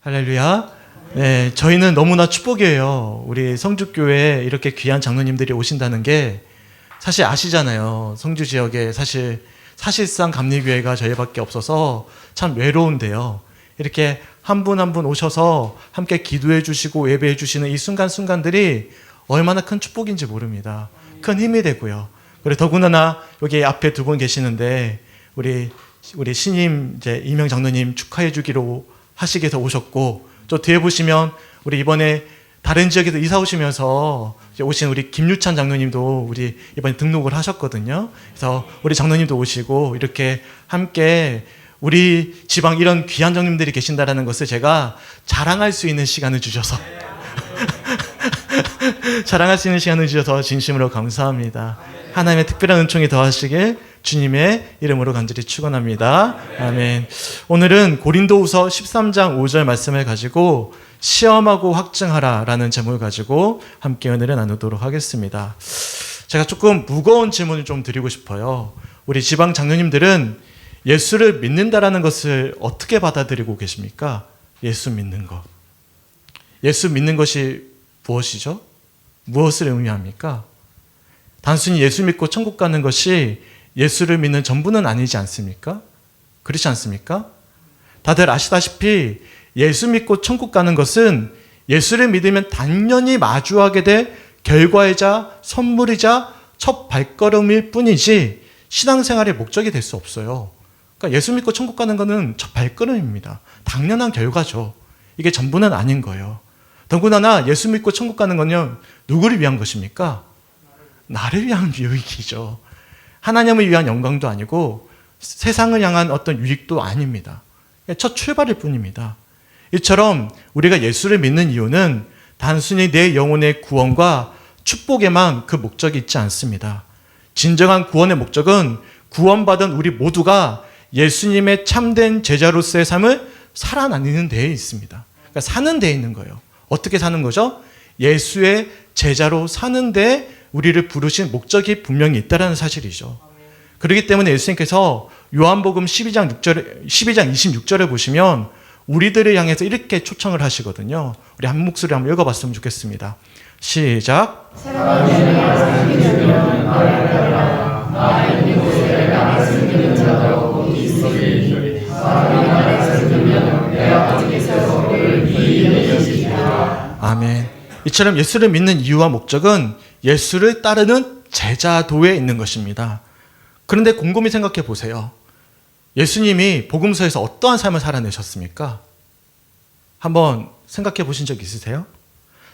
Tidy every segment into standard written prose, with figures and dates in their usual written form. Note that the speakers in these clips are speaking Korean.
할렐루야. 네, 저희는 너무나 축복이에요. 우리 성주교회에 이렇게 귀한 장로님들이 오신다는 게 사실 아시잖아요. 성주 지역에 사실상 감리교회가 저희밖에 없어서 참 외로운데요. 이렇게 한 분 한 분 오셔서 함께 기도해 주시고 예배해 주시는 이 순간순간들이 얼마나 큰 축복인지 모릅니다. 큰 힘이 되고요. 그리고 더군다나 여기 앞에 두 분 계시는데 우리 신임 이제 이명 장로님 축하해 주기로 하시기 위해서 오셨고, 또 뒤에 보시면 우리 이번에 다른 지역에서 이사 오시면서 오신 우리 김유찬 장로님도 우리 이번에 등록을 하셨거든요. 그래서 우리 장로님도 오시고 이렇게 함께 우리 지방 이런 귀한 장로님들이 계신다라는 것을 제가 자랑할 수 있는 시간을 주셔서 자랑할 수 있는 시간을 주셔서 진심으로 감사합니다. 하나님의 특별한 은총이 더하시길 주님의 이름으로 간절히 축원합니다. 아멘. 오늘은 고린도후서 13장 5절 말씀을 가지고 시험하고 확증하라라는 제목을 가지고 함께 은혜를 나누도록 하겠습니다. 제가 조금 무거운 질문을 좀 드리고 싶어요. 우리 지방 장로님들은 예수를 믿는다라는 것을 어떻게 받아들이고 계십니까? 예수 믿는 것. 예수 믿는 것이 무엇이죠? 무엇을 의미합니까? 단순히 예수 믿고 천국 가는 것이 예수를 믿는 전부는 아니지 않습니까? 그렇지 않습니까? 다들 아시다시피 예수 믿고 천국 가는 것은 예수를 믿으면 당연히 마주하게 될 결과이자 선물이자 첫 발걸음일 뿐이지 신앙생활의 목적이 될 수 없어요. 그러니까 예수 믿고 천국 가는 것은 첫 발걸음입니다. 당연한 결과죠. 이게 전부는 아닌 거예요. 더군다나 예수 믿고 천국 가는 건요, 누구를 위한 것입니까? 나를 위한 유익이죠. 하나님을 위한 영광도 아니고 세상을 향한 어떤 유익도 아닙니다. 첫 출발일 뿐입니다. 이처럼 우리가 예수를 믿는 이유는 단순히 내 영혼의 구원과 축복에만 그 목적이 있지 않습니다. 진정한 구원의 목적은 구원받은 우리 모두가 예수님의 참된 제자로서의 삶을 살아나는 데에 있습니다. 그러니까 사는 데에 있는 거예요. 어떻게 사는 거죠? 예수의 제자로 사는 데 우리를 부르신 목적이 분명히 있다는 사실이죠. 그렇기 때문에 예수님께서 요한복음 12장 26절을 보시면 우리들을 향해서 이렇게 초청을 하시거든요. 우리 한 목소리 한번 읽어봤으면 좋겠습니다. 시작. 아멘. 이처럼 예수를 믿는 이유와 목적은 예수를 따르는 제자도에 있는 것입니다. 그런데 곰곰이 생각해 보세요. 예수님이 복음서에서 어떠한 삶을 살아내셨습니까? 한번 생각해 보신 적 있으세요?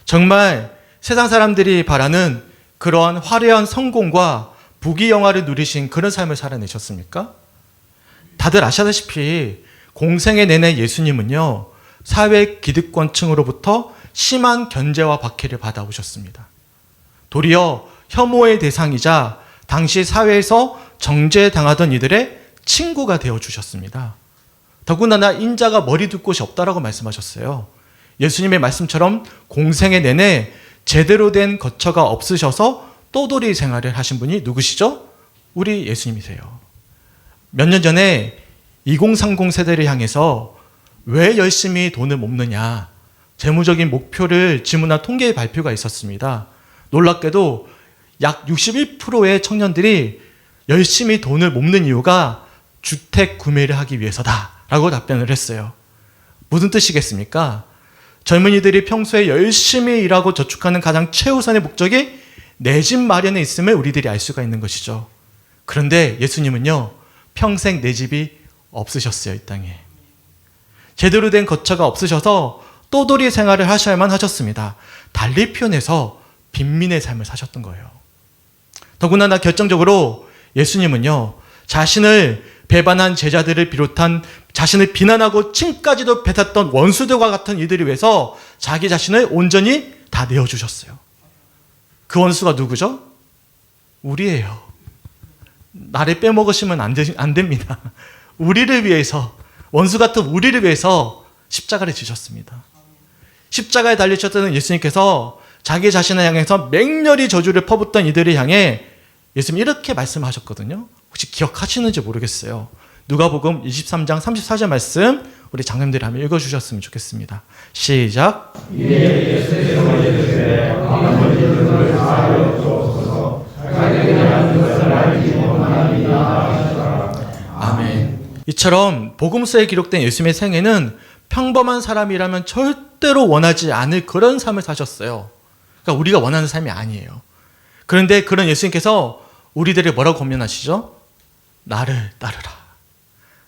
정말 세상 사람들이 바라는 그러한 화려한 성공과 부귀영화를 누리신 그런 삶을 살아내셨습니까? 다들 아시다시피 공생애 내내 예수님은요, 사회 기득권층으로부터 심한 견제와 박해를 받아오셨습니다. 도리어 혐오의 대상이자 당시 사회에서 정죄당하던 이들의 친구가 되어주셨습니다. 더군다나 인자가 머리 둘 곳이 없다라고 말씀하셨어요. 예수님의 말씀처럼 공생애 내내 제대로 된 거처가 없으셔서 떠돌이 생활을 하신 분이 누구시죠? 우리 예수님이세요. 몇 년 전에 2030 세대를 향해서 왜 열심히 돈을 모으느냐, 재무적인 목표를 질문한 통계의 발표가 있었습니다. 놀랍게도 약 61%의 청년들이 열심히 돈을 모으는 이유가 주택 구매를 하기 위해서다라고 답변을 했어요. 무슨 뜻이겠습니까? 젊은이들이 평소에 열심히 일하고 저축하는 가장 최우선의 목적이 내 집 마련에 있음을 우리들이 알 수가 있는 것이죠. 그런데 예수님은요, 평생 내 집이 없으셨어요, 이 땅에. 제대로 된 거처가 없으셔서 떠돌이 생활을 하셔야만 하셨습니다. 달리 표현해서 빈민의 삶을 사셨던 거예요. 더군다나 결정적으로 예수님은요, 자신을 배반한 제자들을 비롯한 자신을 비난하고 침까지도 뱉었던 원수들과 같은 이들을 위해서 자기 자신을 온전히 다 내어주셨어요. 그 원수가 누구죠? 우리예요. 나를 빼먹으시면 안 됩니다. 우리를 위해서, 원수 같은 우리를 위해서 십자가를 지셨습니다. 십자가에 달리셨던 예수님께서 자기 자신을 향해서 맹렬히 저주를 퍼붓던 이들을 향해 예수님이 이렇게 말씀하셨거든요. 혹시 기억하시는지 모르겠어요. 누가복음 23장 34절 말씀 우리 장님들이 한번 읽어주셨으면 좋겠습니다. 시작. 아멘. 이처럼 복음서에 기록된 예수님의 생애는 평범한 사람이라면 절대로 원하지 않을 그런 삶을 사셨어요. 그러니까 우리가 원하는 삶이 아니에요. 그런데 그런 예수님께서 우리들을 뭐라고 권면하시죠? 나를 따르라.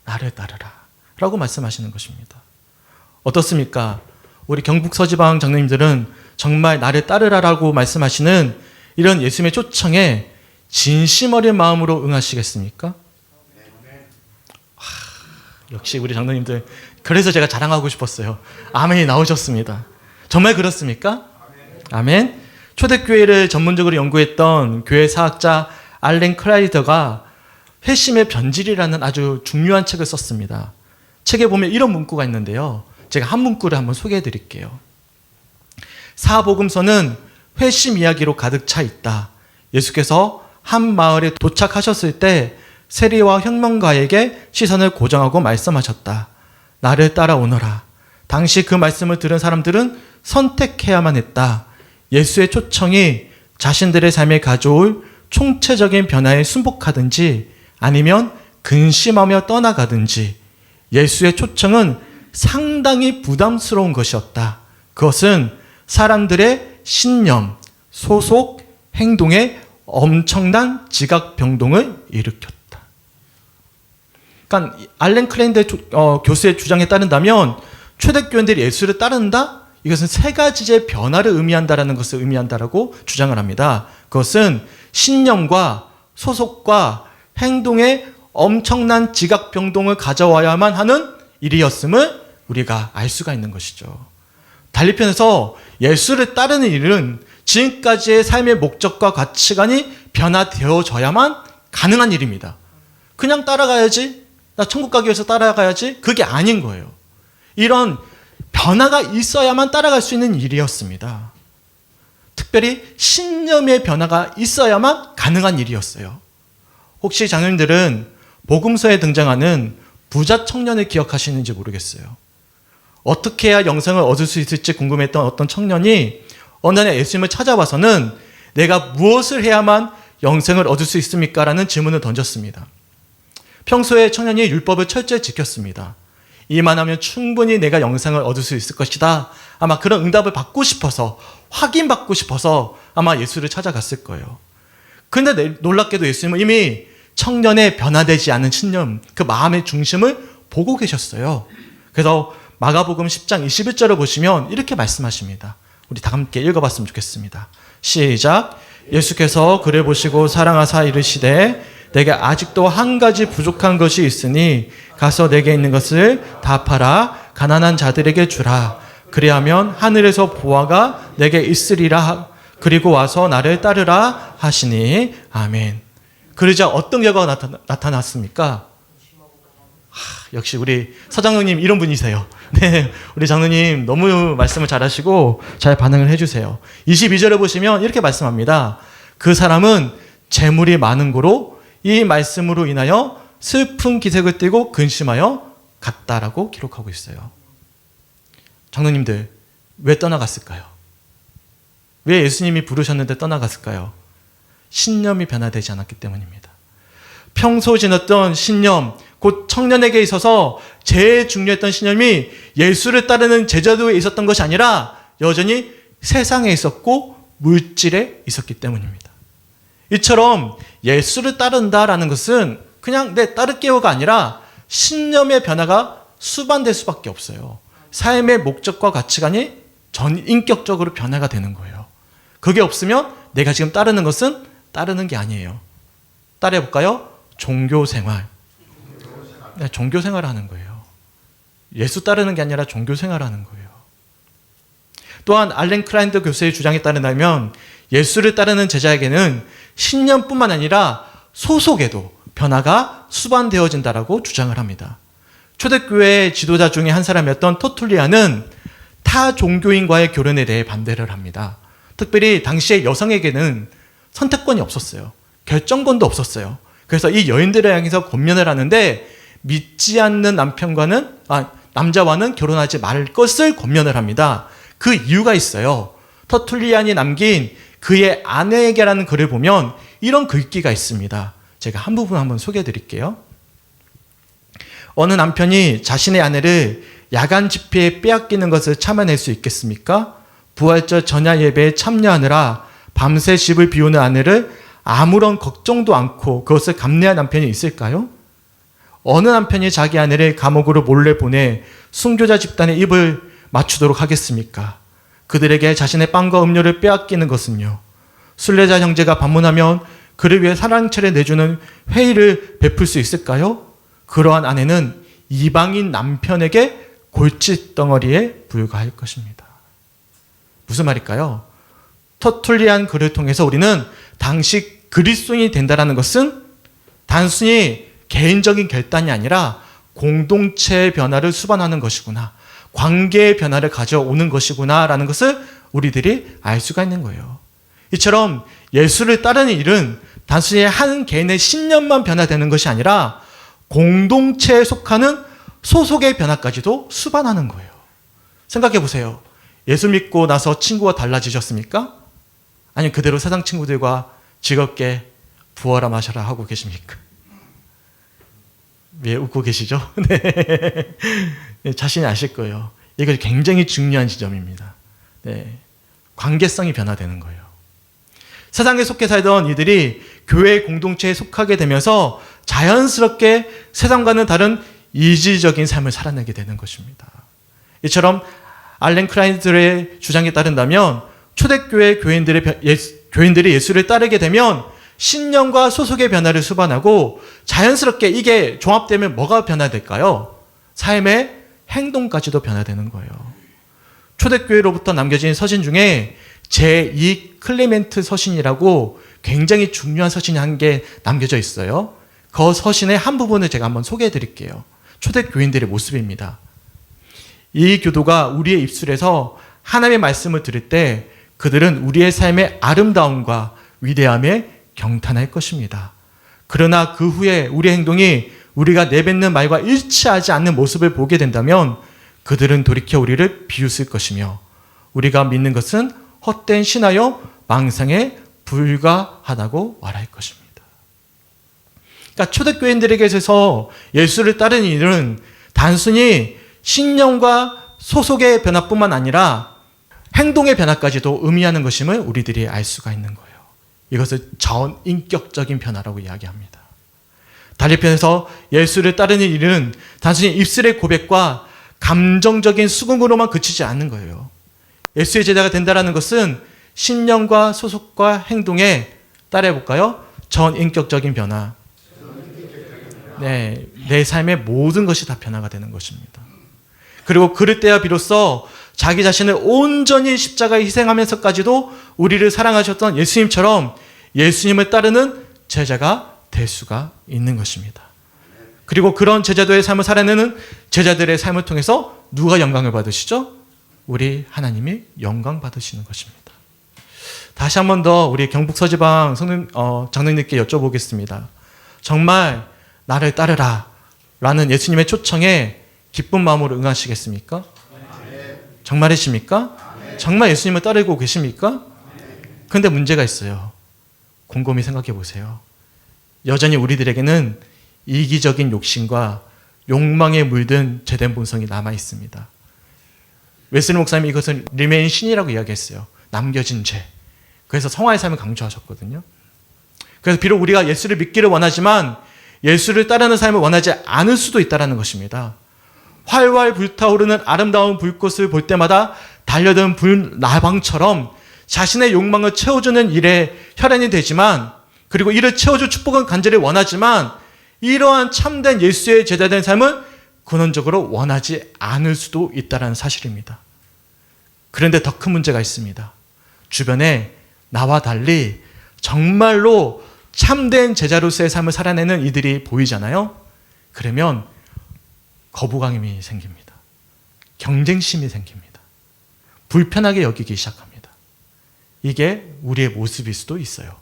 나를 따르라. 라고 말씀하시는 것입니다. 어떻습니까? 우리 경북 서지방 장로님들은 정말 나를 따르라라고 말씀하시는 이런 예수님의 초청에 진심 어린 마음으로 응하시겠습니까? 역시 우리 장로님들, 그래서 제가 자랑하고 싶었어요. 아멘이 나오셨습니다. 정말 그렇습니까? 아멘. 초대교회를 전문적으로 연구했던 교회 사학자 알렌 클라이더가 회심의 변질이라는 아주 중요한 책을 썼습니다. 책에 보면 이런 문구가 있는데요. 제가 한 문구를 한번 소개해 드릴게요. 사복음서는 회심 이야기로 가득 차 있다. 예수께서 한 마을에 도착하셨을 때 세리와 혁명가에게 시선을 고정하고 말씀하셨다. 나를 따라오너라. 당시 그 말씀을 들은 사람들은 선택해야만 했다. 예수의 초청이 자신들의 삶에 가져올 총체적인 변화에 순복하든지 아니면 근심하며 떠나가든지 예수의 초청은 상당히 부담스러운 것이었다. 그것은 사람들의 신념, 소속, 행동에 엄청난 지각 변동을 일으켰다. 그러니까 알렌 클레인드 교수의 주장에 따른다면 초대교인들이 예수를 따른다? 이것은 세 가지의 변화를 의미한다라는 것을 의미한다라고 주장을 합니다. 그것은 신념과 소속과 행동에 엄청난 지각 변동을 가져와야만 하는 일이었음을 우리가 알 수가 있는 것이죠. 달리 편에서 예수를 따르는 일은 지금까지의 삶의 목적과 가치관이 변화되어져야만 가능한 일입니다. 그냥 따라가야지, 나 천국 가기 위해서 따라가야지, 그게 아닌 거예요. 이런 변화가 있어야만 따라갈 수 있는 일이었습니다. 특별히 신념의 변화가 있어야만 가능한 일이었어요. 혹시 장로님들은 복음서에 등장하는 부자 청년을 기억하시는지 모르겠어요. 어떻게 해야 영생을 얻을 수 있을지 궁금했던 어떤 청년이 어느 날 예수님을 찾아와서는 내가 무엇을 해야만 영생을 얻을 수 있습니까? 라는 질문을 던졌습니다. 평소에 청년이 율법을 철저히 지켰습니다. 이만 하면 충분히 내가 영생을 얻을 수 있을 것이다. 아마 그런 응답을 받고 싶어서, 확인받고 싶어서 아마 예수를 찾아갔을 거예요. 그런데 놀랍게도 예수님은 이미 청년의 변화되지 않은 신념, 그 마음의 중심을 보고 계셨어요. 그래서 마가복음 10장 21절을 보시면 이렇게 말씀하십니다. 우리 다 함께 읽어봤으면 좋겠습니다. 시작. 예수께서 그를 보시고 사랑하사 이르시되 내게 아직도 한 가지 부족한 것이 있으니 가서 내게 있는 것을 다 팔아 가난한 자들에게 주라. 그리하면 하늘에서 보화가 내게 있으리라. 그리고 와서 나를 따르라 하시니 아멘. 그러자 어떤 결과가 나타났습니까? 역시 우리 서장로님 이런 분이세요. 네, 우리 장로님 너무 말씀을 잘하시고 잘 반응을 해주세요. 22절에 보시면 이렇게 말씀합니다. 그 사람은 재물이 많은 고로 이 말씀으로 인하여 슬픈 기색을 띠고 근심하여 갔다라고 기록하고 있어요. 장로님들 왜 떠나갔을까요? 왜 예수님이 부르셨는데 떠나갔을까요? 신념이 변화되지 않았기 때문입니다. 평소 지녔던 신념, 곧 청년에게 있어서 제일 중요했던 신념이 예수를 따르는 제자도에 있었던 것이 아니라 여전히 세상에 있었고 물질에 있었기 때문입니다. 이처럼 예수를 따른다라는 것은 그냥 내 따를게요가 아니라 신념의 변화가 수반될 수밖에 없어요. 삶의 목적과 가치관이 전인격적으로 변화가 되는 거예요. 그게 없으면 내가 지금 따르는 것은 따르는 게 아니에요. 따라해볼까요? 종교생활. 네, 종교생활을 하는 거예요. 예수 따르는 게 아니라 종교생활을 하는 거예요. 또한 알렌 클라인더 교수의 주장에 따르면 예수를 따르는 제자에게는 신념뿐만 아니라 소속에도 변화가 수반되어진다라고 주장을 합니다. 초대교회 지도자 중에 한 사람이었던 터툴리아는 타 종교인과의 결혼에 대해 반대를 합니다. 특별히 당시의 여성에게는 선택권이 없었어요. 결정권도 없었어요. 그래서 이 여인들을 향해서 권면을 하는데 믿지 않는 남편과는 남자와는 결혼하지 말 것을 권면을 합니다. 그 이유가 있어요. 터툴리안이 남긴 그의 아내에게라는 글을 보면 이런 글귀가 있습니다. 제가 한 부분 한번 소개해 드릴게요. 어느 남편이 자신의 아내를 야간 집회에 빼앗기는 것을 참아낼 수 있겠습니까? 부활절 전야 예배에 참여하느라 밤새 집을 비우는 아내를 아무런 걱정도 않고 그것을 감내할 남편이 있을까요? 어느 남편이 자기 아내를 감옥으로 몰래 보내 순교자 집단의 입을 맞추도록 하겠습니까? 그들에게 자신의 빵과 음료를 빼앗기는 것은요. 순례자 형제가 방문하면 그를 위해 사랑채를 내주는 회의를 베풀 수 있을까요? 그러한 아내는 이방인 남편에게 골칫덩어리에 불과할 것입니다. 무슨 말일까요? 터툴리안 글을 통해서 우리는 당시 그리스도인이 된다는 것은 단순히 개인적인 결단이 아니라 공동체의 변화를 수반하는 것이구나. 관계의 변화를 가져오는 것이구나 라는 것을 우리들이 알 수가 있는 거예요. 이처럼 예수를 따르는 일은 단순히 한 개인의 신념만 변화되는 것이 아니라 공동체에 속하는 소속의 변화까지도 수반하는 거예요. 생각해 보세요. 예수 믿고 나서 친구가 달라지셨습니까? 아니면 그대로 세상 친구들과 즐겁게 부어라 마셔라 하고 계십니까? 왜 웃고 계시죠? 네. 자신이 아실 거예요. 이거 굉장히 중요한 지점입니다. 네. 관계성이 변화되는 거예요. 세상에 속해 살던 이들이 교회 공동체에 속하게 되면서 자연스럽게 세상과는 다른 이질적인 삶을 살아내게 되는 것입니다. 이처럼 알렌 크라이들의 주장에 따른다면 초대교회 교인들이 예수를 따르게 되면 신념과 소속의 변화를 수반하고 자연스럽게 이게 종합되면 뭐가 변화될까요? 삶의 행동까지도 변화되는 거예요. 초대교회로부터 남겨진 서신 중에 제2 클레멘트 서신이라고 굉장히 중요한 서신이 한 개 남겨져 있어요. 그 서신의 한 부분을 제가 한번 소개해 드릴게요. 초대교인들의 모습입니다. 이 교도가 우리의 입술에서 하나님의 말씀을 들을 때 그들은 우리의 삶의 아름다움과 위대함에 경탄할 것입니다. 그러나 그 후에 우리의 행동이 우리가 내뱉는 말과 일치하지 않는 모습을 보게 된다면 그들은 돌이켜 우리를 비웃을 것이며 우리가 믿는 것은 헛된 신하여 망상에 불과하다고 말할 것입니다. 그러니까 초대교인들에게 있어서 예수를 따르는 일은 단순히 신념과 소속의 변화뿐만 아니라 행동의 변화까지도 의미하는 것임을 우리들이 알 수가 있는 거예요. 이것을 전인격적인 변화라고 이야기합니다. 달리편에서 예수를 따르는 일은 단순히 입술의 고백과 감정적인 수긍으로만 그치지 않는 거예요. 예수의 제자가 된다는 것은 신념과 소속과 행동에 따라해볼까요? 전인격적인 변화. 네, 내 삶의 모든 것이 다 변화가 되는 것입니다. 그리고 그럴 때야 비로소 자기 자신을 온전히 십자가에 희생하면서까지도 우리를 사랑하셨던 예수님처럼 예수님을 따르는 제자가 될 수가 있는 것입니다. 그리고 그런 제자도의 삶을 살아내는 제자들의 삶을 통해서 누가 영광을 받으시죠? 우리 하나님이 영광 받으시는 것입니다. 다시 한 번 더 우리 경북서지방 장로님께 여쭤보겠습니다. 정말 나를 따르라 라는 예수님의 초청에 기쁜 마음으로 응하시겠습니까? 정말이십니까? 정말 예수님을 따르고 계십니까? 그런데 문제가 있어요. 곰곰이 생각해 보세요. 여전히 우리들에게는 이기적인 욕심과 욕망에 물든 죄된 본성이 남아 있습니다. 웨슬리 목사님이 이것은 리메인 신이라고 이야기했어요. 남겨진 죄. 그래서 성화의 삶을 강조하셨거든요. 그래서 비록 우리가 예수를 믿기를 원하지만 예수를 따르는 삶을 원하지 않을 수도 있다는 것입니다. 활활 불타오르는 아름다운 불꽃을 볼 때마다 달려든 불나방처럼 자신의 욕망을 채워주는 일에 혈안이 되지만 그리고 이를 채워줄 축복은 간절히 원하지만 이러한 참된 예수의 제자된 삶은 근원적으로 원하지 않을 수도 있다는 사실입니다. 그런데 더 큰 문제가 있습니다. 주변에 나와 달리 정말로 참된 제자로서의 삶을 살아내는 이들이 보이잖아요. 그러면 거부감이 생깁니다. 경쟁심이 생깁니다. 불편하게 여기기 시작합니다. 이게 우리의 모습일 수도 있어요.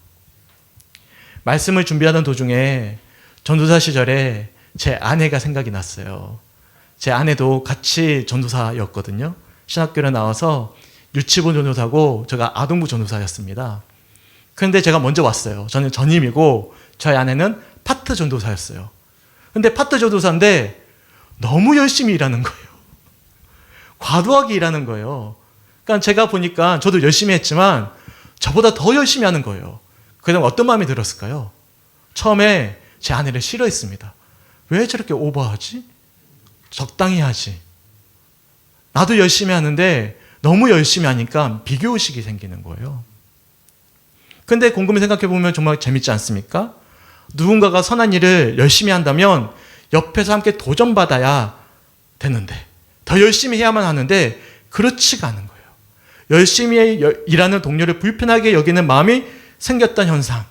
말씀을 준비하던 도중에 전도사 시절에 제 아내가 생각이 났어요. 제 아내도 같이 전도사였거든요. 신학교를 나와서 유치부 전도사고 제가 아동부 전도사였습니다. 그런데 제가 먼저 왔어요. 저는 전임이고 저희 아내는 파트 전도사였어요. 근데 파트 전도사인데 너무 열심히 일하는 거예요. 과도하게 일하는 거예요. 그러니까 제가 보니까 저도 열심히 했지만 저보다 더 열심히 하는 거예요. 그래서 어떤 마음이 들었을까요? 처음에 제 아내를 싫어했습니다. 왜 저렇게 오버하지? 적당히 하지. 나도 열심히 하는데 너무 열심히 하니까 비교의식이 생기는 거예요. 근데 곰곰이 생각해보면 정말 재밌지 않습니까? 누군가가 선한 일을 열심히 한다면 옆에서 함께 도전받아야 되는데 더 열심히 해야만 하는데 그렇지가 않은 거예요. 열심히 일하는 동료를 불편하게 여기는 마음이 생겼던 현상,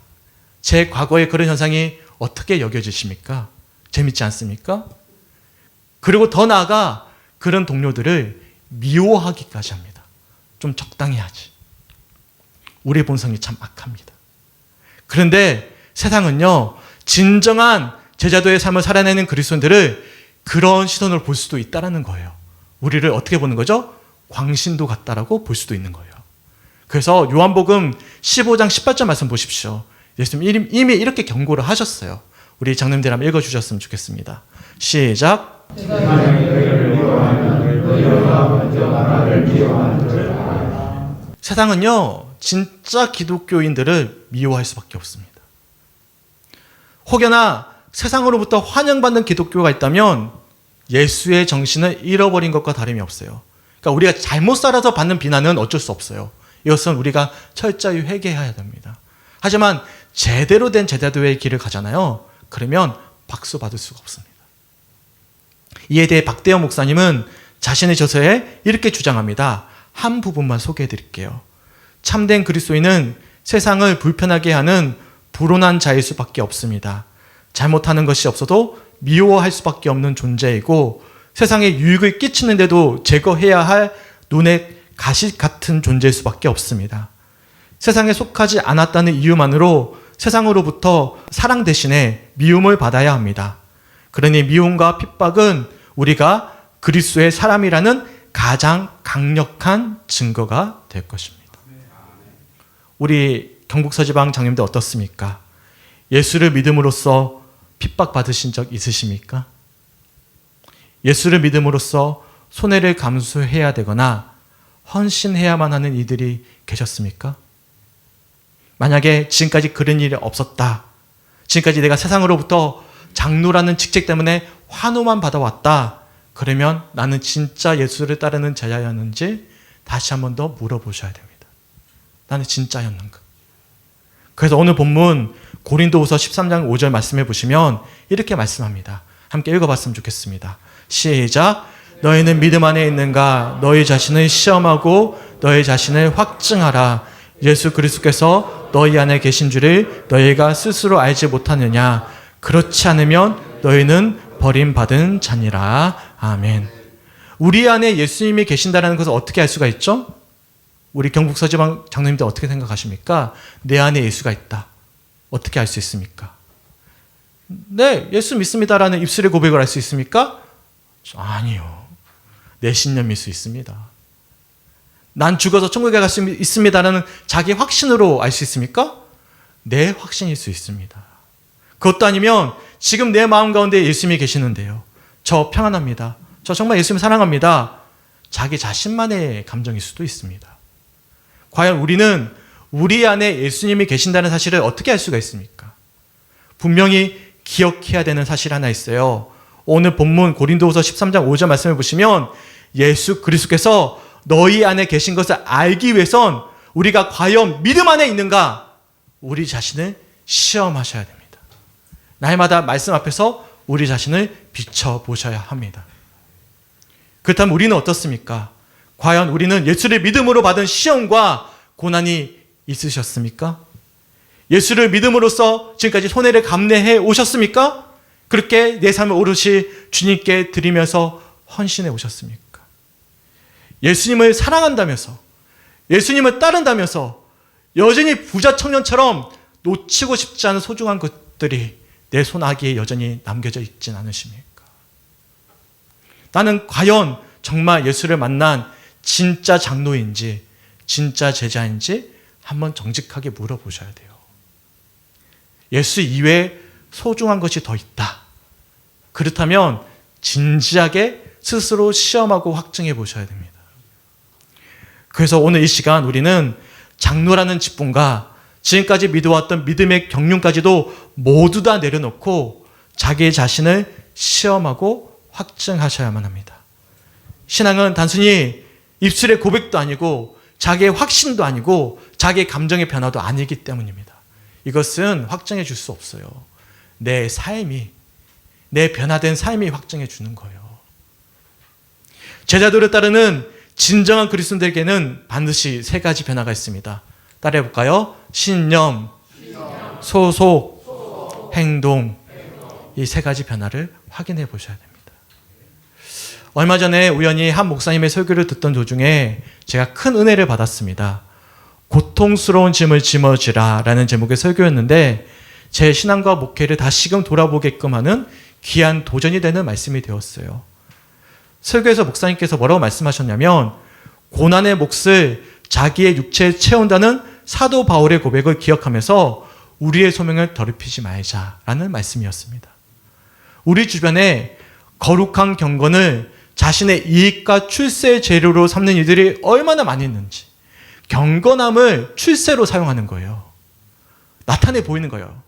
제 과거의 그런 현상이 어떻게 여겨지십니까? 재밌지 않습니까? 그리고 더 나아가 그런 동료들을 미워하기까지 합니다. 좀 적당히 하지. 우리의 본성이 참 악합니다. 그런데 세상은요, 진정한 제자도의 삶을 살아내는 그리스도인들을 그런 시선으로 볼 수도 있다는 거예요. 우리를 어떻게 보는 거죠? 광신도 같다라고 볼 수도 있는 거예요. 그래서 요한복음 15장 18절 말씀 보십시오. 예수님 이미 이렇게 경고를 하셨어요. 우리 장로님들 한번 읽어주셨으면 좋겠습니다. 시작. 세상은요, 진짜 기독교인들을 미워할 수밖에 없습니다. 혹여나 세상으로부터 환영받는 기독교가 있다면 예수의 정신을 잃어버린 것과 다름이 없어요. 그러니까 우리가 잘못 살아서 받는 비난은 어쩔 수 없어요. 이것은 우리가 철저히 회개해야 됩니다. 하지만 제대로 된 제자도의 길을 가잖아요. 그러면 박수 받을 수가 없습니다. 이에 대해 박대영 목사님은 자신의 저서에 이렇게 주장합니다. 한 부분만 소개해 드릴게요. 참된 그리스도인은 세상을 불편하게 하는 불온한 자일 수밖에 없습니다. 잘못하는 것이 없어도 미워할 수밖에 없는 존재이고 세상에 유익을 끼치는데도 제거해야 할 눈의 가시 같은 존재일 수밖에 없습니다. 세상에 속하지 않았다는 이유만으로 세상으로부터 사랑 대신에 미움을 받아야 합니다. 그러니 미움과 핍박은 우리가 그리스도의 사람이라는 가장 강력한 증거가 될 것입니다. 우리 경북서지방 장님들 어떻습니까? 예수를 믿음으로써 핍박받으신 적 있으십니까? 예수를 믿음으로써 손해를 감수해야 되거나 헌신해야만 하는 이들이 계셨습니까? 만약에 지금까지 그런 일이 없었다. 지금까지 내가 세상으로부터 장로라는 직책 때문에 환호만 받아왔다. 그러면 나는 진짜 예수를 따르는 자였는지 다시 한 번 더 물어보셔야 됩니다. 나는 진짜였는가? 그래서 오늘 본문 고린도후서 13장 5절 말씀해 보시면 이렇게 말씀합니다. 함께 읽어봤으면 좋겠습니다. 시작. 너희는 믿음 안에 있는가? 너희 자신을 시험하고 너희 자신을 확증하라. 예수 그리스도께서 너희 안에 계신 줄을 너희가 스스로 알지 못하느냐? 그렇지 않으면 너희는 버림받은 자니라. 아멘. 우리 안에 예수님이 계신다는 것을 어떻게 알 수가 있죠? 우리 경북서지방 장로님들 어떻게 생각하십니까? 내 안에 예수가 있다. 어떻게 알 수 있습니까? 네, 예수 믿습니다라는 입술의 고백을 할 수 있습니까? 아니요. 내 신념일 수 있습니다. 난 죽어서 천국에 갈 수 있습니다라는 자기 확신으로 알 수 있습니까? 내 확신일 수 있습니다. 그것도 아니면 지금 내 마음 가운데 예수님이 계시는데요. 저 평안합니다. 저 정말 예수님 사랑합니다. 자기 자신만의 감정일 수도 있습니다. 과연 우리는 우리 안에 예수님이 계신다는 사실을 어떻게 알 수가 있습니까? 분명히 기억해야 되는 사실 하나 있어요. 오늘 본문 고린도후서 13장 5절 말씀을 보시면 예수 그리스도께서 너희 안에 계신 것을 알기 위해선 우리가 과연 믿음 안에 있는가? 우리 자신을 시험하셔야 됩니다. 날마다 말씀 앞에서 우리 자신을 비춰보셔야 합니다. 그렇다면 우리는 어떻습니까? 과연 우리는 예수를 믿음으로 받은 시험과 고난이 있으셨습니까? 예수를 믿음으로써 지금까지 손해를 감내해 오셨습니까? 그렇게 내 삶을 오롯이 주님께 드리면서 헌신해 오셨습니까? 예수님을 사랑한다면서, 예수님을 따른다면서 여전히 부자 청년처럼 놓치고 싶지 않은 소중한 것들이 내 손아귀에 여전히 남겨져 있진 않으십니까? 나는 과연 정말 예수를 만난 진짜 장로인지 진짜 제자인지 한번 정직하게 물어보셔야 돼요. 예수 이외에 소중한 것이 더 있다. 그렇다면 진지하게 스스로 시험하고 확증해 보셔야 됩니다. 그래서 오늘 이 시간 우리는 장로라는 직분과 지금까지 믿어왔던 믿음의 경륜까지도 모두 다 내려놓고 자기 자신을 시험하고 확증하셔야만 합니다. 신앙은 단순히 입술의 고백도 아니고 자기의 확신도 아니고 자기의 감정의 변화도 아니기 때문입니다. 이것은 확증해 줄 수 없어요. 내 삶이, 내 변화된 삶이 확증해 주는 거예요. 제자도를 따르는 진정한 그리스도인들에게는 반드시 세 가지 변화가 있습니다. 따라해 볼까요? 신념, 소속, 행동. 이 세 가지 변화를 확인해 보셔야 됩니다. 얼마 전에 우연히 한 목사님의 설교를 듣던 도중에 제가 큰 은혜를 받았습니다. 고통스러운 짐을 짊어지라 라는 제목의 설교였는데 제 신앙과 목회를 다시금 돌아보게끔 하는 귀한 도전이 되는 말씀이 되었어요. 설교에서 목사님께서 뭐라고 말씀하셨냐면 고난의 몫을 자기의 육체에 채운다는 사도 바울의 고백을 기억하면서 우리의 소명을 더럽히지 말자라는 말씀이었습니다. 우리 주변에 거룩한 경건을 자신의 이익과 출세의 재료로 삼는 이들이 얼마나 많이 있는지, 경건함을 출세로 사용하는 거예요. 나타내 보이는 거예요.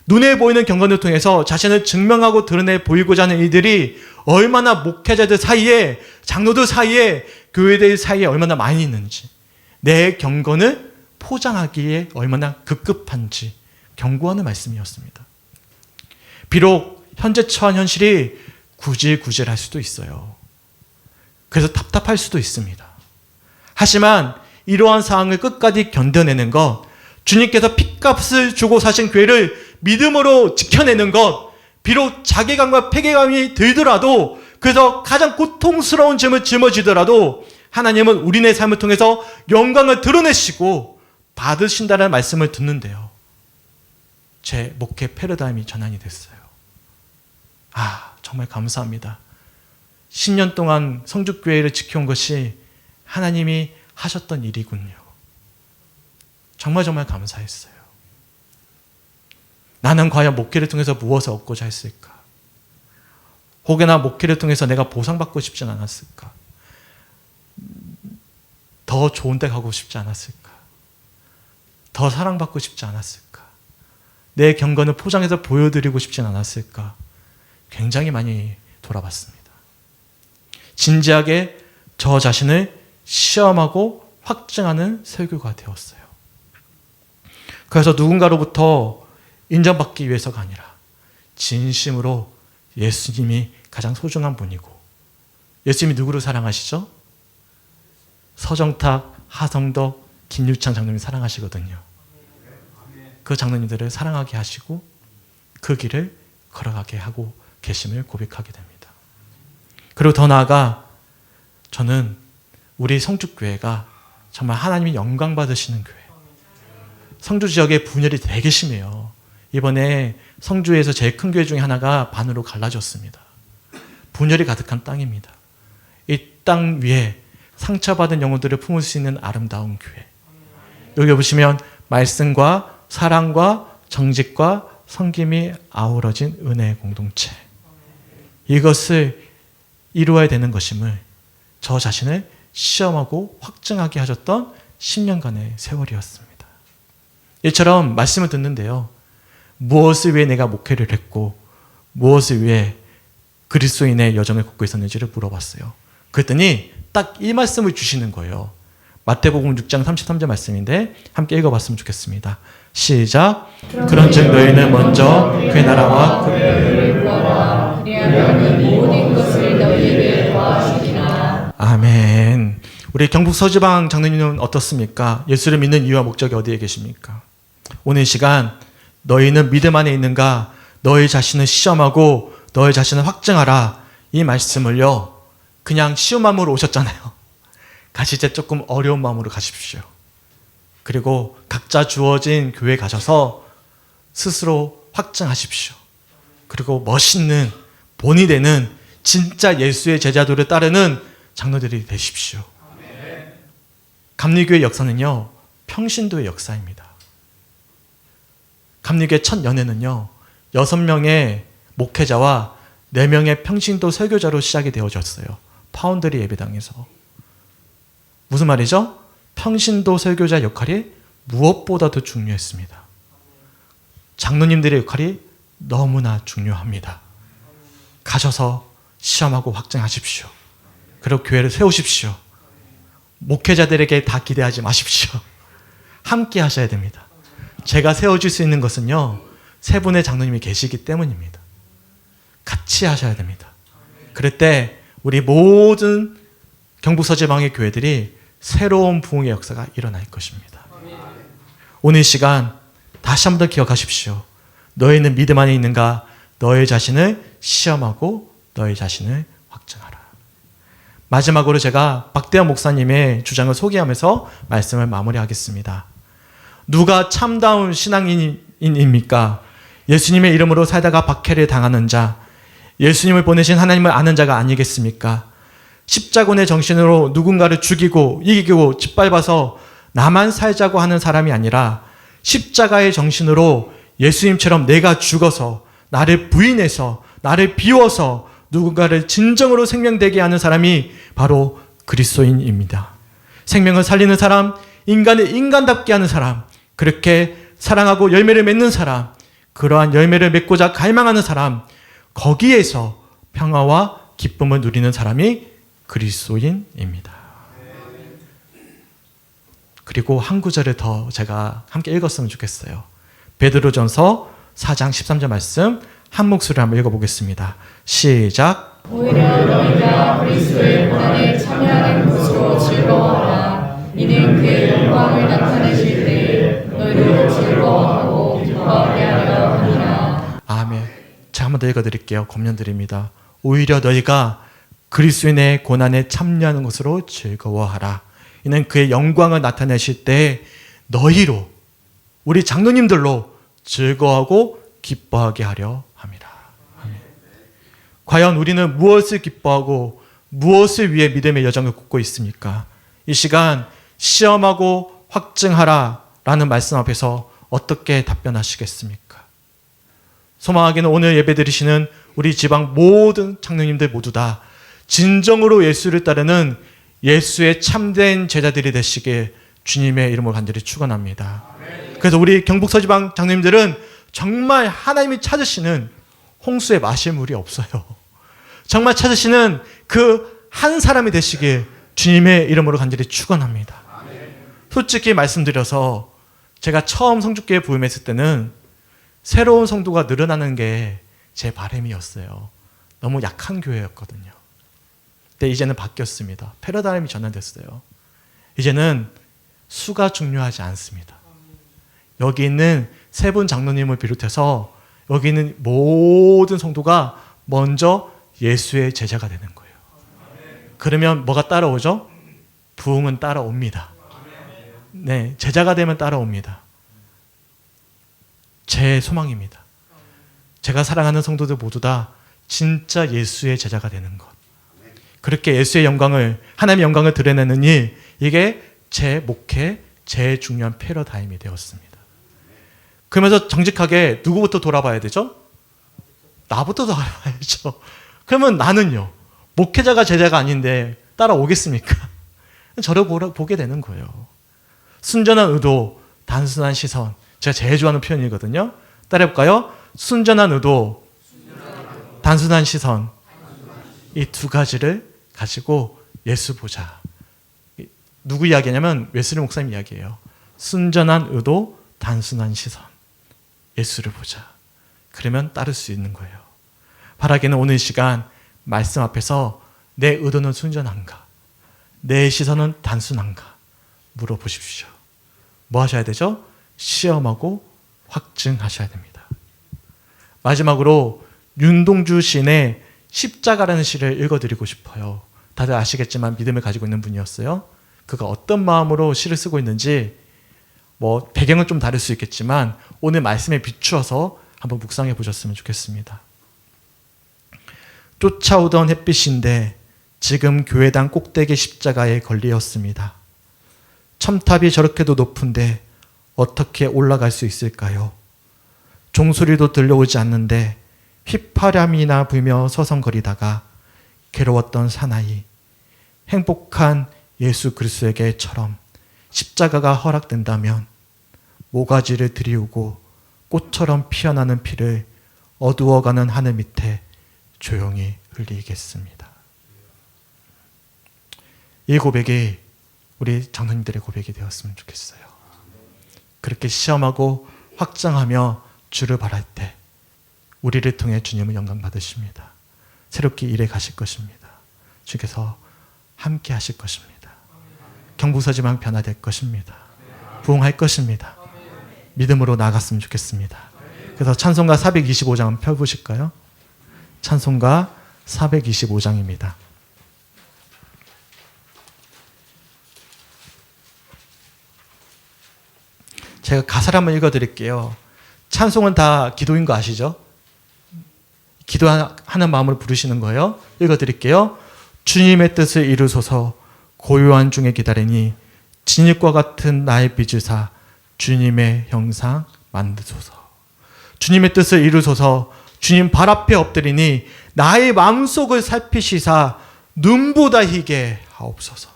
눈에 보이는 경건을 통해서 자신을 증명하고 드러내 보이고자 하는 이들이 얼마나 목회자들 사이에, 장로들 사이에, 교회들 사이에 얼마나 많이 있는지, 내 경건을 포장하기에 얼마나 급급한지 경고하는 말씀이었습니다. 비록 현재 처한 현실이 구질구질할 수도 있어요. 그래서 답답할 수도 있습니다. 하지만 이러한 상황을 끝까지 견뎌내는 것, 주님께서 핏값을 주고 사신 교회를 믿음으로 지켜내는 것, 비록 자괴감과 패괴감이 들더라도, 그래서 가장 고통스러운 짐을 짊어지더라도 하나님은 우리네 삶을 통해서 영광을 드러내시고 받으신다는 말씀을 듣는데요. 제 목회 패러다임이 전환이 됐어요. 정말 감사합니다. 10년 동안 성죽교회를 지켜온 것이 하나님이 하셨던 일이군요. 정말 감사했어요. 나는 과연 목회를 통해서 무엇을 얻고자 했을까? 혹여나 목회를 통해서 내가 보상받고 싶진 않았을까? 더 좋은 데 가고 싶지 않았을까? 더 사랑받고 싶지 않았을까? 내 경건을 포장해서 보여드리고 싶진 않았을까? 굉장히 많이 돌아봤습니다. 진지하게 저 자신을 시험하고 확증하는 설교가 되었어요. 그래서 누군가로부터 인정받기 위해서가 아니라 진심으로 예수님이 가장 소중한 분이고, 예수님이 누구를 사랑하시죠? 서정탁, 하성덕, 김유창 장로님 사랑하시거든요. 그 장로님들을 사랑하게 하시고 그 길을 걸어가게 하고 계심을 고백하게 됩니다. 그리고 더 나아가 저는 우리 성죽교회가 정말 하나님이 영광 받으시는 교회. 성주 지역에 분열이 되게 심해요. 이번에 성주에서 제일 큰 교회 중에 하나가 반으로 갈라졌습니다. 분열이 가득한 땅입니다. 이 땅 위에 상처받은 영혼들을 품을 수 있는 아름다운 교회. 여기 보시면 말씀과 사랑과 정직과 섬김이 아우러진 은혜의 공동체. 이것을 이루어야 되는 것임을 저 자신을 시험하고 확증하게 하셨던 10년간의 세월이었습니다. 이처럼 말씀을 듣는데요. 무엇을 위해 내가 목회를 했고 무엇을 위해 그리스도인의 여정을 걷고 있었는지를 물어봤어요. 그랬더니 딱 이 말씀을 주시는 거예요. 마태복음 6장 33절 말씀인데 함께 읽어봤으면 좋겠습니다. 시작. 그런즉 너희는 먼저 그의 나라와 그의 의를 구하라. 그리하면 모든 것을 너희에게 더하시리라. 아멘. 우리 경북 서지방 장로님은 어떻습니까? 예수를 믿는 이유와 목적이 어디에 계십니까? 오늘 이 시간 너희는 믿음 안에 있는가? 너희 자신을 시험하고 너희 자신을 확증하라. 이 말씀을요. 그냥 쉬운 마음으로 오셨잖아요. 가실 때 조금 어려운 마음으로 가십시오. 그리고 각자 주어진 교회에 가셔서 스스로 확증하십시오. 그리고 멋있는 본이 되는 진짜 예수의 제자도를 따르는 장로들이 되십시오. 감리교의 역사는요, 평신도의 역사입니다. 감리교의 첫 연회는요, 6명의 목회자와 4명의 평신도 설교자로 시작이 되어졌어요. 파운드리 예배당에서. 무슨 말이죠? 평신도 설교자 역할이 무엇보다도 중요했습니다. 장로님들의 역할이 너무나 중요합니다. 가셔서 시험하고 확증하십시오. 그리고 교회를 세우십시오. 목회자들에게 다 기대하지 마십시오. 함께 하셔야 됩니다. 제가 세워줄 수 있는 것은요, 3분의 장로님이 계시기 때문입니다. 같이 하셔야 됩니다. 그럴 때 우리 모든 경북서지방의 교회들이 새로운 부흥의 역사가 일어날 것입니다. 오늘 시간 다시 한번 더 기억하십시오. 너희는 믿음 안에 있는가? 너희 자신을 시험하고 너희 자신을 확증하라. 마지막으로 제가 박대현 목사님의 주장을 소개하면서 말씀을 마무리하겠습니다. 누가 참다운 신앙인입니까? 예수님의 이름으로 살다가 박해를 당하는 자, 예수님을 보내신 하나님을 아는 자가 아니겠습니까? 십자군의 정신으로 누군가를 죽이고 이기고 짓밟아서 나만 살자고 하는 사람이 아니라 십자가의 정신으로 예수님처럼 내가 죽어서 나를 부인해서 나를 비워서 누군가를 진정으로 생명되게 하는 사람이 바로 그리스도인입니다. 생명을 살리는 사람, 인간을 인간답게 하는 사람, 그렇게 사랑하고 열매를 맺는 사람, 그러한 열매를 맺고자 갈망하는 사람, 거기에서 평화와 기쁨을 누리는 사람이 그리스도인입니다. 그리고 한 구절을 더 제가 함께 읽었으면 좋겠어요. 베드로전서 4장 13절 말씀 한 목소리로 한번 읽어보겠습니다. 시작. 오히려 너희가 그리스도의 고난에 참여하는 것으로 즐거워하라. 이는 그의 영광을 나타내실 때에 너희도 즐거워하고 기뻐하게 하려 하니라. 아멘. 제가 한번 더 읽어드릴게요. 검련드립니다. 오히려 너희가 그리스도인의 고난에 참여하는 것으로 즐거워하라. 이는 그의 영광을 나타내실 때 너희로, 우리 장로님들로 즐거워하고 기뻐하게 하려 합니다. 아멘. 과연 우리는 무엇을 기뻐하고 무엇을 위해 믿음의 여정을 걷고 있습니까? 이 시간 시험하고 확증하라 라는 말씀 앞에서 어떻게 답변하시겠습니까? 소망하기는 오늘 예배 드리시는 우리 지방 모든 장로님들 모두 다 진정으로 예수를 따르는 예수의 참된 제자들이 되시길 주님의 이름으로 간절히 축원합니다. 그래서 우리 경북서지방 장로님들은 정말 하나님이 찾으시는 홍수에 마실 물이 없어요. 정말 찾으시는 그 한 사람이 되시길 주님의 이름으로 간절히 축원합니다. 솔직히 말씀드려서 제가 처음 성주교회 부임했을 때는 새로운 성도가 늘어나는 게 제 바람이었어요. 너무 약한 교회였거든요. 근데 이제는 바뀌었습니다. 패러다임이 전환됐어요. 이제는 수가 중요하지 않습니다. 여기 있는 3분 장로님을 비롯해서 여기 있는 모든 성도가 먼저 예수의 제자가 되는 거예요. 그러면 뭐가 따라오죠? 부흥은 따라옵니다. 네, 제자가 되면 따라옵니다. 제 소망입니다. 제가 사랑하는 성도들 모두 다 진짜 예수의 제자가 되는 것. 그렇게 예수의 영광을, 하나님의 영광을 드러내는 일, 이게 제 목회, 제일 중요한 패러다임이 되었습니다. 그러면서 정직하게 누구부터 돌아봐야 되죠? 나부터 돌아봐야죠. 그러면 나는요, 목회자가 제자가 아닌데 따라오겠습니까? 저를 보게 되는 거예요. 순전한 의도, 단순한 시선. 제가 제일 좋아하는 표현이거든요. 따라해볼까요? 순전한 의도, 단순한 시선. 이 두 가지를 가지고 예수 보자. 누구 이야기냐면 웨슬리 목사님 이야기예요. 순전한 의도, 단순한 시선. 예수를 보자. 그러면 따를 수 있는 거예요. 바라기는 오늘 시간 말씀 앞에서 내 의도는 순전한가? 내 시선은 단순한가? 물어보십시오. 뭐 하셔야 되죠? 시험하고 확증하셔야 됩니다. 마지막으로 윤동주 시인의 십자가라는 시를 읽어드리고 싶어요. 다들 아시겠지만 믿음을 가지고 있는 분이었어요. 그가 어떤 마음으로 시를 쓰고 있는지 뭐 배경은 좀 다를 수 있겠지만 오늘 말씀에 비추어서 한번 묵상해 보셨으면 좋겠습니다. 쫓아오던 햇빛인데 지금 교회당 꼭대기 십자가에 걸리었습니다. 첨탑이 저렇게도 높은데 어떻게 올라갈 수 있을까요? 종소리도 들려오지 않는데 휘파람이나 불며 서성거리다가 괴로웠던 사나이, 행복한 예수 그리스도에게처럼 십자가가 허락된다면 모가지를 들이우고 꽃처럼 피어나는 피를 어두워가는 하늘 밑에 조용히 흘리겠습니다. 이 고백이 우리 장로님들의 고백이 되었으면 좋겠어요. 그렇게 시험하고 확장하며 주를 바랄 때 우리를 통해 주님은 영광 받으십니다. 새롭게 일해 가실 것입니다. 주께서 함께 하실 것입니다. 경부서지만 변화될 것입니다. 부흥할 것입니다. 믿음으로 나아갔으면 좋겠습니다. 그래서 찬송가 425장 한번 펴보실까요? 찬송가 425장입니다. 제가 가사를 한번 읽어드릴게요. 찬송은 다 기도인 거 아시죠? 기도하는 마음으로 부르시는 거예요. 읽어드릴게요. 주님의 뜻을 이루소서 고요한 중에 기다리니 진흙과 같은 나의 빚을 사 주님의 형상 만드소서. 주님의 뜻을 이루소서 주님 발 앞에 엎드리니 나의 마음속을 살피시사 눈보다 희게 하옵소서.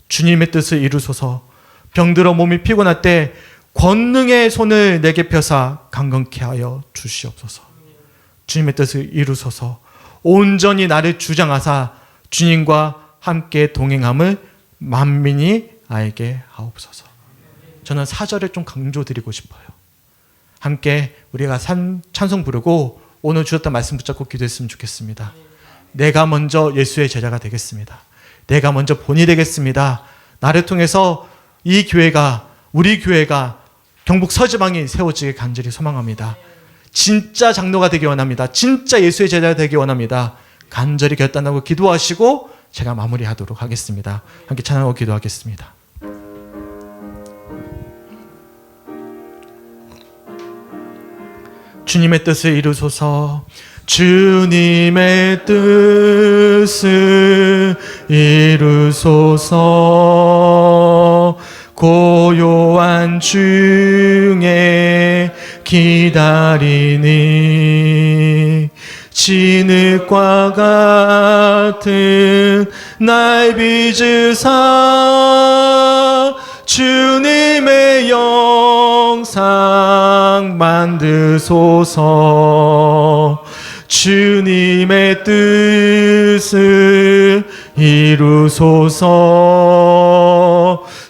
주님의 뜻을 이루소서 병들어 몸이 피곤할 때 권능의 손을 내게 펴사 강건케 하여 주시옵소서. 주님의 뜻을 이루소서 온전히 나를 주장하사 주님과 함께 동행함을 만민이 알게 하옵소서. 저는 4절을 좀 강조드리고 싶어요. 함께 우리가 찬송 부르고 오늘 주셨던 말씀 붙잡고 기도했으면 좋겠습니다. 내가 먼저 예수의 제자가 되겠습니다. 내가 먼저 본이 되겠습니다. 나를 통해서 이 교회가, 우리 교회가 경북 서지방이 세워지길 간절히 소망합니다. 진짜 장로가 되기 원합니다. 진짜 예수의 제자가 되기 원합니다. 간절히 결단하고 기도하시고 제가 마무리하도록 하겠습니다. 함께 찬양하고 기도하겠습니다. 주님의 뜻을 이루소서. 주님의 뜻을 이루소서. 고요한 중에 기다리니 진흙과 같은 날 빚을 사 주님의 영상 만드소서. 주님의 뜻을 이루소서.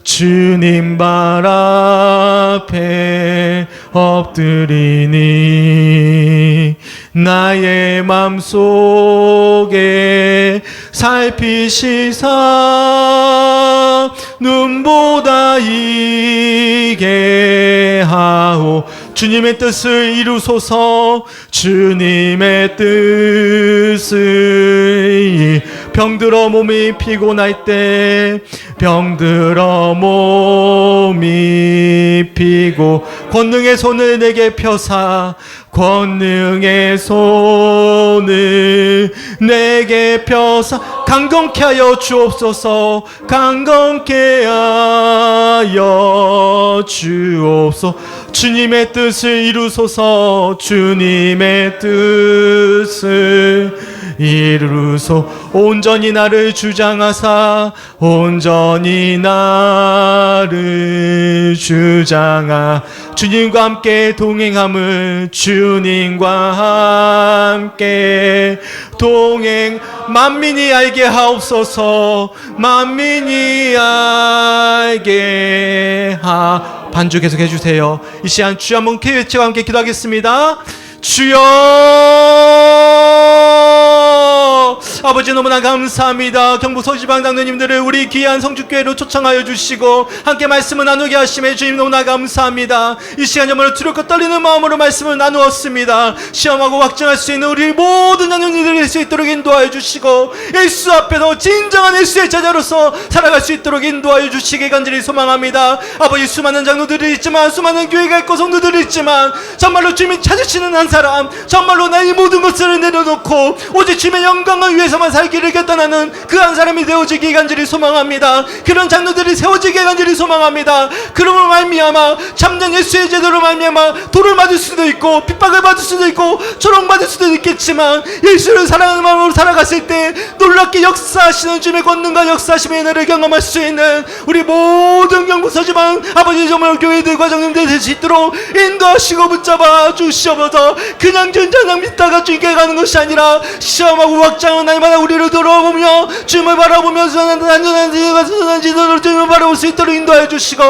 주님 발 앞에 엎드리니 나의 맘속에 살피시사 눈보다 이게 하오. 주님의 뜻을 이루소서. 주님의 뜻을 병들어 몸이 피곤할 때 병들어 몸이 피고 권능의 손을 내게 펴사 권능의 손을 내게 펴사 강건케 하여 주옵소서. 강건케 하여 주옵소서. 주님의 뜻을 이루소서. 주님의 뜻을 이루소. 온전히 나를 주장하사 온전히 나를 주장하 주님과 함께 동행함을 주님과 함께 동행 만민이 알게 하옵소서. 만민이 알게 반주 계속 해주세요. 이 시간 주여 한번 외치고 함께 기도하겠습니다. 주여 아버지 너무나 감사합니다. 경북 서울지방 장로님들을 우리 귀한 성주교회로 초청하여 주시고 함께 말씀을 나누게 하심에 주님 너무나 감사합니다. 이 시간 정말 두렵고 떨리는 마음으로 말씀을 나누었습니다. 시험하고 확증할 수 있는 우리 모든 장로님들이 될 수 있도록 인도하여 주시고 예수 앞에서 진정한 예수의 제자로서 살아갈 수 있도록 인도하여 주시기 간절히 소망합니다. 아버지 수많은 장로들이 있지만 수많은 교회가 있고 성도들이 있지만 정말로 주님이 찾으시는 한 사람, 정말로 나의 모든 것을 내려놓고 오직 주님의 영광을 위해서만 살기를 결단하는 그 한 사람이 되어지기 간절히 소망합니다. 그런 장로들이 세워지기 간절히 소망합니다. 그러므로 말미암아 참된 예수의 제대로 말미암아 돌을 맞을 수도 있고 핍박을 받을 수도 있고 조롱받을 수도 있겠지만 예수를 사랑하는 마음으로 살아갔을 때 놀랍게 역사하시는 주님의 권능과 역사하심의 은혜를 경험할 수 있는 우리 모든 경북 서지방 아버지 정말 교회들과 장님들 될 수 있도록 인도하시고 붙잡아 주시옵소서. 그냥 전장장 믿다가 주님께 가는 것이 아니라 시험하고 확장한 날마다 우리를 돌아보며 주님을 바라보면서 안전한 지도로 주님을 바라볼 수 있도록 인도해 주시고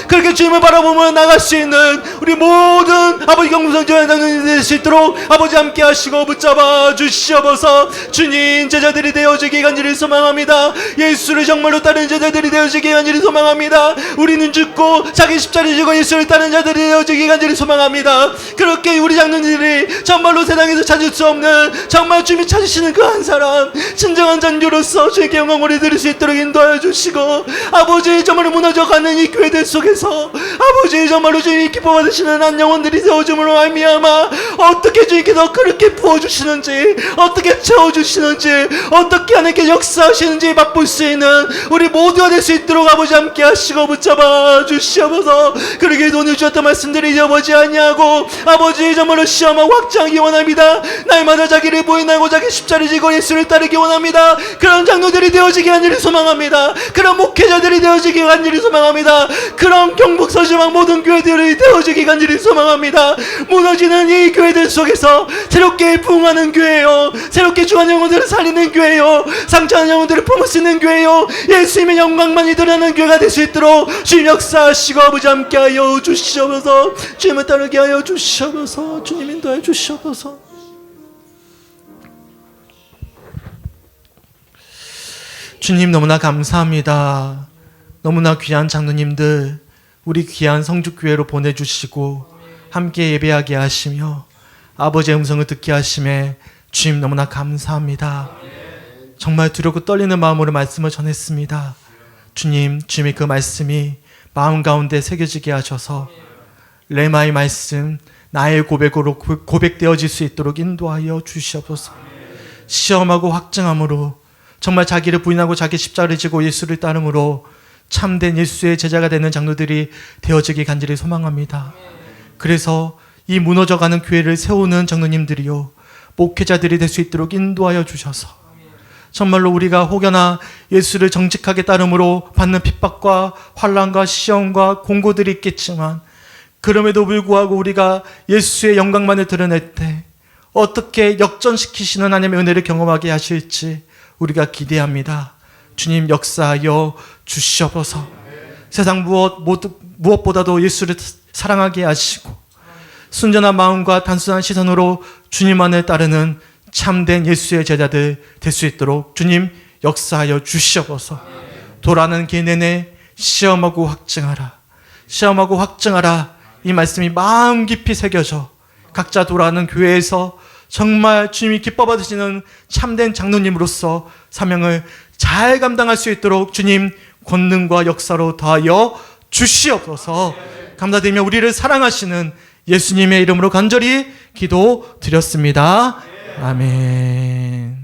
그렇게 주님을 바라보며 나갈 수 있는 우리 모든 아버지 경북성지와 장로님이 될 수 있도록 아버지 함께 하시고 붙잡아 주시옵소서. 주님 제자들이 되어지기 간절히 소망합니다. 예수를 정말로 따르는 제자들이 되어지기 간절히 소망합니다. 우리는 죽고 자기 십자를 지고 예수를 따르는 자들이 되어지기 간절히 소망합니다. 그렇게 우리 장로님들이 정말로 세상에서 찾을 수 없는 정말 주님이 찾으시는 그 한 사람 진정한 장교로서 주님께 영광을 드릴 수 있도록 인도하여 주시고 아버지 정말 무너져가는 이 교회들 속에서 아버지 정말로 주님이 기뻐 받으시는 한 영혼들이 되어줌으로 말미암아 어떻게 주님께서 그렇게 부어주시는지 어떻게 채워주시는지 어떻게 하나님께 역사하시는지 맛볼 수 있는 우리 모두가 될 수 있도록 아버지 함께 하시고 붙잡아 주시옵소서. 그러게 오늘 주셨던 말씀들이 잊어버지 아니하고 아버지 정말로 시험하고 확장하기 원합니다. 날마다 자기를 부인하고 자기 십자를 지고 예수를 따르기 원합니다. 그런 장로들이 되어지기 간절히 소망합니다. 그런 목회자들이 되어지기 간절히 소망합니다. 그런 경북 서지방 모든 교회들이 되어지기 간절히 소망합니다. 무너지는 이 교회들 속에서 새롭게 부흥하는 교회요, 새롭게 중한 영혼들을 살리는 교회요, 상처한 영혼들을 품을 수 있는 교회요, 예수님의 영광만이 드러나는 교회가 될 수 있도록 주님 역사하시고 아버지 함께하여 주시옵소서. 주님을 따르게 하여 주시옵소서. 주님 인도하여 주시옵소서. 주님 너무나 감사합니다. 너무나 귀한 장로님들 우리 귀한 성주교회로 보내주시고 함께 예배하게 하시며 아버지의 음성을 듣게 하심에 주님 너무나 감사합니다. 정말 두렵고 떨리는 마음으로 말씀을 전했습니다. 주님, 주님의 그 말씀이 마음 가운데 새겨지게 하셔서 레마의 말씀 나의 고백으로 고백되어질 수 있도록 인도하여 주시옵소서. 시험하고 확증함으로 정말 자기를 부인하고 자기 십자가를 지고 예수를 따름으로 참된 예수의 제자가 되는 장로들이 되어지기 간절히 소망합니다. 그래서 이 무너져가는 교회를 세우는 장로님들이요 목회자들이 될 수 있도록 인도하여 주셔서 정말로 우리가 혹여나 예수를 정직하게 따름으로 받는 핍박과 환난과 시험과 공고들이 있겠지만 그럼에도 불구하고 우리가 예수의 영광만을 드러낼 때 어떻게 역전시키시는 하나님의 은혜를 경험하게 하실지 우리가 기대합니다. 주님 역사하여 주시옵소서. 세상 무엇보다도 예수를 사랑하게 하시고 순전한 마음과 단순한 시선으로 주님만을 따르는 참된 예수의 제자들 될 수 있도록 주님 역사하여 주시옵소서. 돌아가는 길 내내 시험하고 확증하라, 시험하고 확증하라, 이 말씀이 마음 깊이 새겨져 각자 돌아가는 교회에서 정말 주님이 기뻐 받으시는 참된 장로님으로서 사명을 잘 감당할 수 있도록 주님 권능과 역사로 더하여 주시옵소서. 감사드리며 우리를 사랑하시는 예수님의 이름으로 간절히 기도드렸습니다. 아멘.